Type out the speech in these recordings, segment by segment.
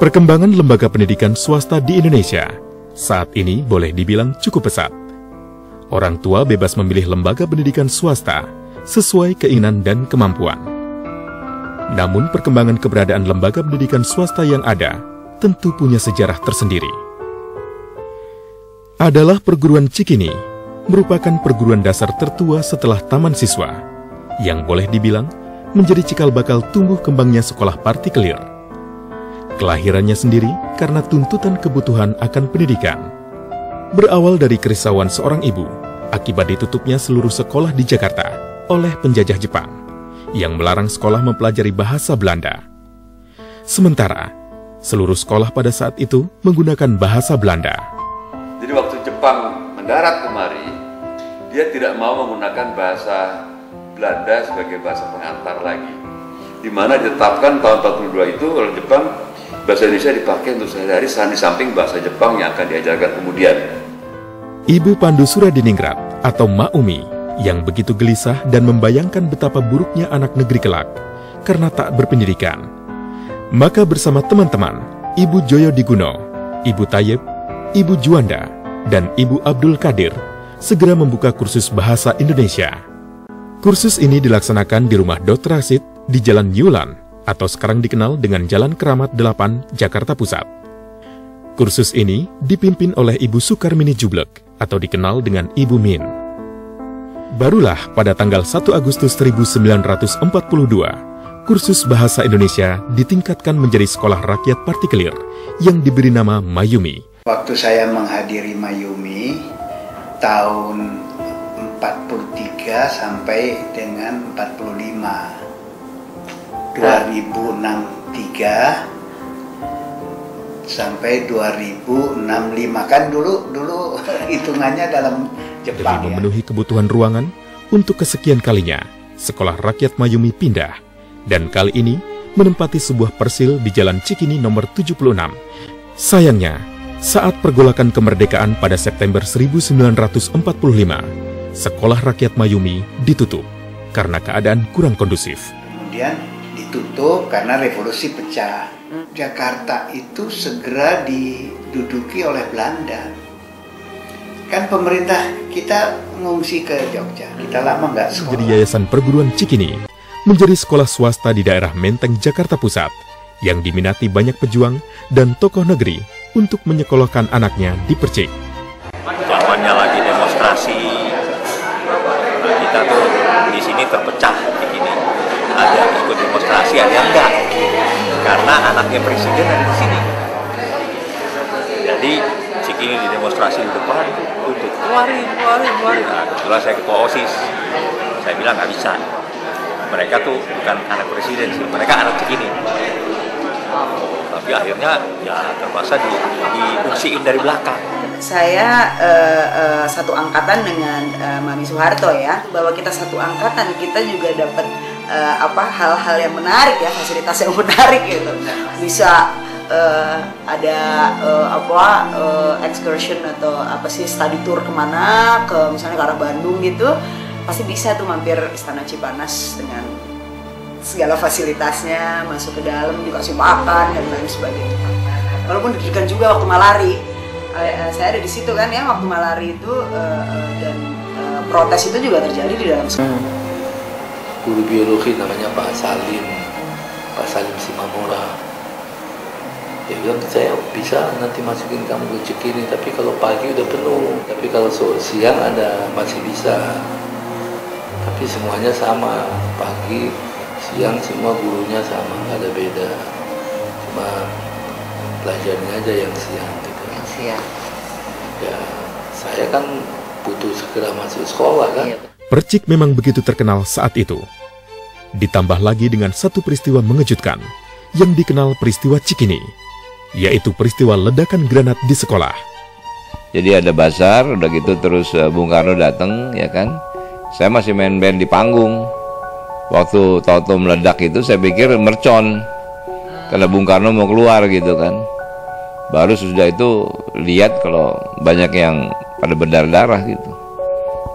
Perkembangan lembaga pendidikan swasta di Indonesia saat ini boleh dibilang cukup pesat. Orang tua bebas memilih lembaga pendidikan swasta sesuai keinginan dan kemampuan. Namun perkembangan keberadaan lembaga pendidikan swasta yang ada tentu punya sejarah tersendiri. Adalah perguruan Cikini, merupakan perguruan dasar tertua setelah Taman Siswa, yang boleh dibilang menjadi cikal bakal tumbuh kembangnya sekolah partikelir. Kelahirannya sendiri karena tuntutan kebutuhan akan pendidikan. Berawal dari kerisauan seorang ibu, akibat ditutupnya seluruh sekolah di Jakarta oleh penjajah Jepang, yang melarang sekolah mempelajari bahasa Belanda. Sementara, seluruh sekolah pada saat itu menggunakan bahasa Belanda. Jadi waktu Jepang mendarat kemari, dia tidak mau menggunakan bahasa Belanda sebagai bahasa pengantar lagi. Di mana ditetapkan tahun 42 itu oleh Jepang, bahasa Indonesia dipakai untuk sehari-hari di samping bahasa Jepang yang akan diajarkan kemudian. Ibu Pandu Suradiningrat atau Mak Umi yang begitu gelisah dan membayangkan betapa buruknya anak negeri kelak karena tak berpendidikan. Maka bersama teman-teman, Ibu Joyo Diguno, Ibu Tayyib, Ibu Juanda, dan Ibu Abdul Qadir segera membuka kursus bahasa Indonesia. Kursus ini dilaksanakan di rumah Dr. Rasid di Jalan Yulan atau sekarang dikenal dengan Jalan Keramat 8, Jakarta Pusat. Kursus ini dipimpin oleh Ibu Sukarmini Jublek atau dikenal dengan Ibu Min. Barulah pada tanggal 1 Agustus 1942, kursus Bahasa Indonesia ditingkatkan menjadi sekolah rakyat partikelir yang diberi nama Mayumi. Waktu saya menghadiri Mayumi tahun 43 sampai dengan 45. 2063 sampai 2065 kan dulu hitungannya dalam Jepang. Demi memenuhi kebutuhan ruangan, untuk kesekian kalinya sekolah rakyat Mayumi pindah dan kali ini menempati sebuah persil di Jalan Cikini nomor 76. Sayangnya, saat pergolakan kemerdekaan pada September 1945, sekolah rakyat Mayumi ditutup karena keadaan kurang kondusif. Kemudian ditutup karena revolusi pecah. Jakarta itu segera diduduki oleh Belanda. Kan pemerintah kita mengungsi ke Jogja. Kita lama nggak sekolah. Jadi Yayasan Perguruan Cikini menjadi sekolah swasta di daerah Menteng, Jakarta Pusat yang diminati banyak pejuang dan tokoh negeri untuk menyekolahkan anaknya di Percik. Zamannya lagi demonstrasi, kita tuh di sini terpecah di sini. Ada yang ikut demonstrasi, ada yang enggak. Karena anaknya presiden ada di sini. Jadi Cikini di demonstrasi di depan tutup, keluarin. Nah, kebetulan saya ketua OSIS. Saya bilang nggak bisa. Mereka tuh bukan anak presiden sih, mereka anak Cikini. Tapi akhirnya ya terpaksa diungsiin dari belakang. Saya satu angkatan dengan Mami Soeharto ya, bahwa kita satu angkatan, kita juga dapat hal-hal yang menarik ya, fasilitas yang menarik gitu. Bisa ada excursion atau study tour kemana, ke misalnya ke arah Bandung gitu, pasti bisa tuh mampir Istana Cipanas dengan segala fasilitasnya, masuk ke dalam, dikasih makan dan lain sebagainya. Walaupun deg-degan juga waktu malari. Saya ada di situ kan ya waktu malari itu, dan protes itu juga terjadi di dalam sekolah. Guru biologi namanya Pak Salim Simamora. Dia bilang, saya bisa nanti masukin kamu ke Cikini, tapi kalau pagi udah penuh, tapi kalau siang masih bisa. Tapi semuanya sama, pagi, siang semua gurunya sama, nggak ada beda. Cuma pelajarannya aja yang siang gitu. Siang. Ya, saya kan butuh segera masuk sekolah kan. Percik memang begitu terkenal saat itu. Ditambah lagi dengan satu peristiwa mengejutkan yang dikenal peristiwa Cikini, yaitu peristiwa ledakan granat di sekolah. Jadi ada bazar, udah gitu terus Bung Karno datang, ya kan. Saya masih main band di panggung. Waktu tahu-tahu meledak itu saya pikir mercon, karena Bung Karno mau keluar gitu kan. Baru sudah itu lihat kalau banyak yang pada berdarah-darah gitu.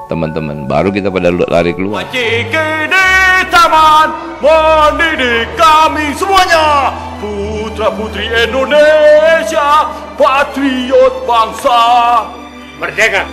teman-teman. Baru kita pada lari keluar. Cikini taman mendidik kami semuanya, putra-putri Indonesia, patriot bangsa. Merdeka!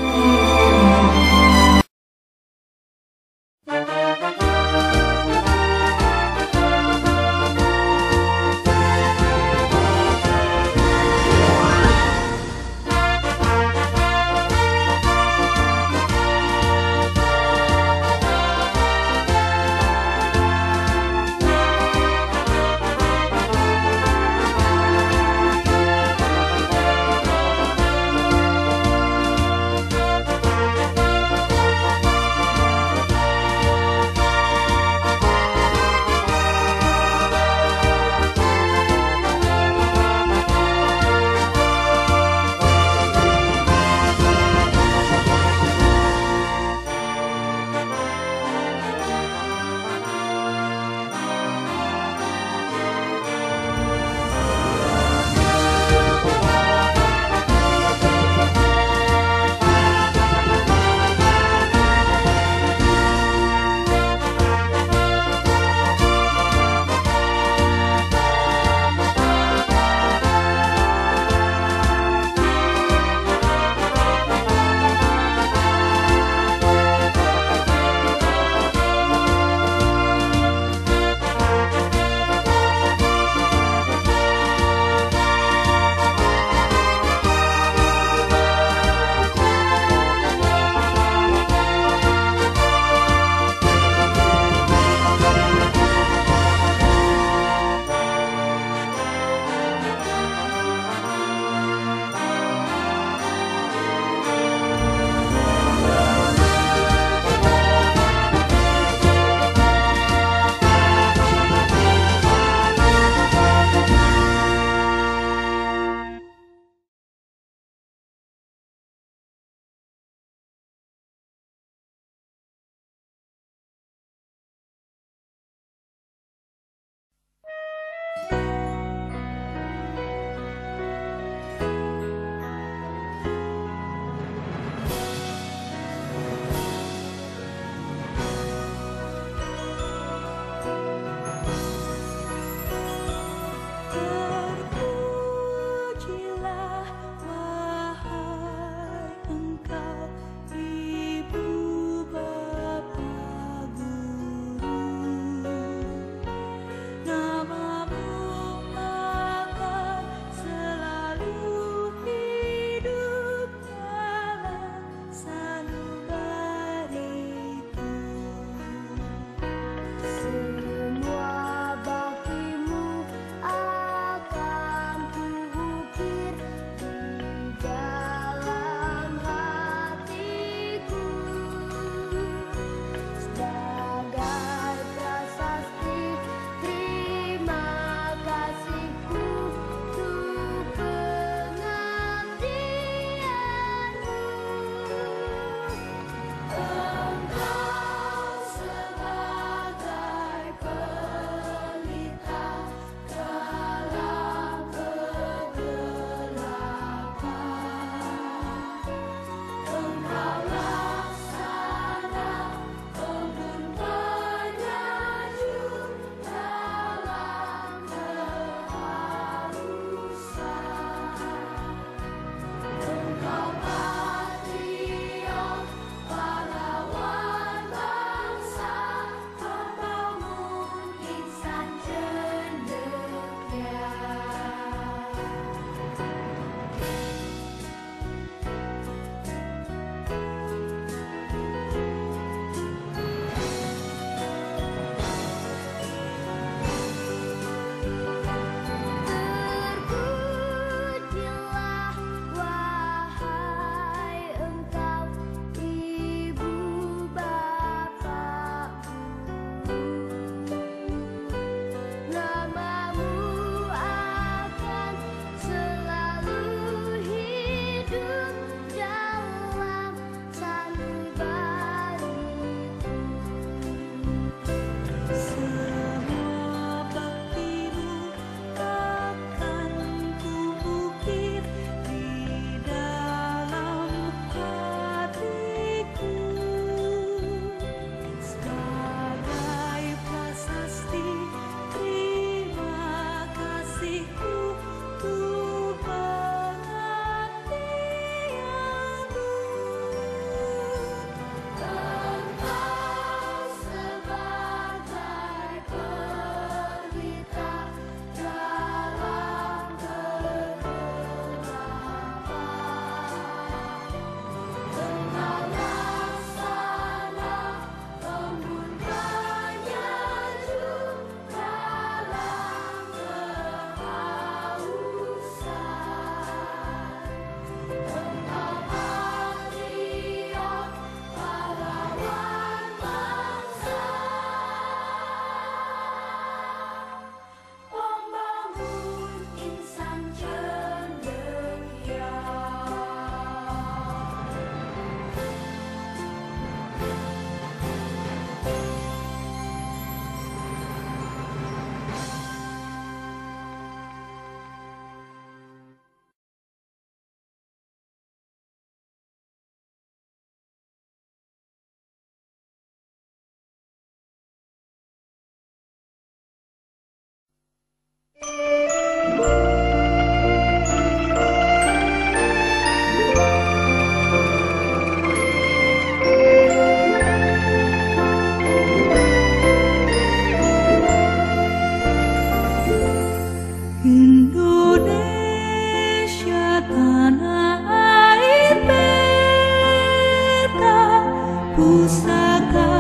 katakan